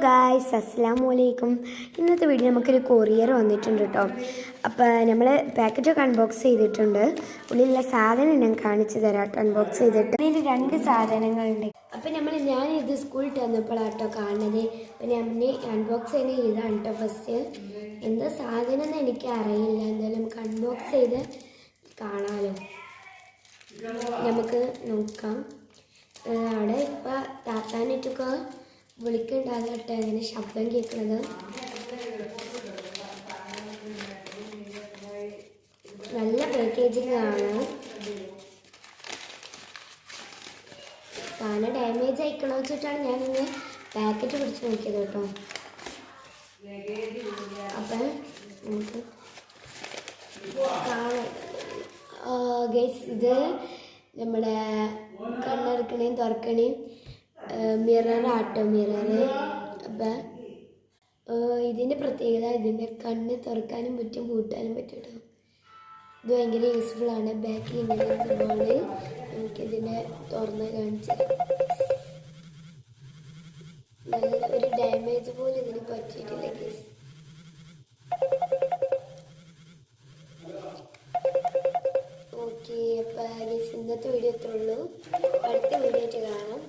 Guys അസ്സലാമു അലൈക്കും. ഇന്നത്തെ വീഡിയോ നമുക്കൊരു കൊറിയർ വന്നിട്ടുണ്ട് കേട്ടോ. അപ്പോൾ നമ്മൾ പാക്കറ്റൊക്കെ അൺബോക്സ് ചെയ്തിട്ടുണ്ട്. ഉള്ളിലുള്ള സാധനം ഞാൻ കാണിച്ചു തരാം കേട്ടോ. അൺബോക്സ് ചെയ്തിട്ട് ഇതിൽ 2 സാധനങ്ങളുണ്ട്. അപ്പോൾ ഞാനിത് സ്കൂളിൽ വന്നപ്പോഴാട്ടോ കാണുന്നത്. അപ്പോൾ ഞാൻ അൺബോക്സ് ചെയ്യുന്ന ഇതാണ് കേട്ടോ. ഫസ്റ്റ് എന്താ സാധനം എന്ന് എനിക്ക് അറിയില്ല. എന്തായാലും നമുക്ക് അൺബോക്സ് ചെയ്ത് കാണാമല്ലോ. നമുക്ക് നോക്കാം. അവിടെ ഇപ്പോൾ താത്താനിട്ടൊക്കെ വിളിക്കുന്നുണ്ടാകട്ടെ അങ്ങനെ ശബ്ദം കേൾക്കുന്നത്. നല്ല പാക്കേജിങ് ആണ്. സാധനം ഡാമേജ് ആയിക്കണോ വെച്ചിട്ടാണ് ഞാനിന്ന് പാക്കറ്റ് പിടിച്ച് നോക്കിയത് കേട്ടോ. അപ്പം നമുക്ക് കാണാം ഗൈസ്. ഇത് നമ്മുടെ കണ്ണെടുക്കണേയും തുറക്കണേയും മിററാട്ടോ, മിററ്. അപ്പം ഇതിൻ്റെ പ്രത്യേകത ഇതിൻ്റെ കണ്ണ് തുറക്കാനും പറ്റും, പൂട്ടാനും പറ്റും കേട്ടോ. ഇത് ഭയങ്കര യൂസ്ഫുള്ളാണ്. ബാക്കിൽ ഇങ്ങനെ സംഭവമാണ്. നമുക്കിതിൻ്റെ തുറന്ന് കാണിച്ചത് നല്ല ഒരു ഡാമേജ് പോലും ഇതിന് പറ്റിയിട്ടില്ല ഗൈസ്. ഓക്കെ, അപ്പം ഗൈസ് ഇന്നത്തെ വീഡിയോ ഇത്രേ ഉള്ളൂ. അടുത്ത വീഡിയോ ആയിട്ട് കാണാം.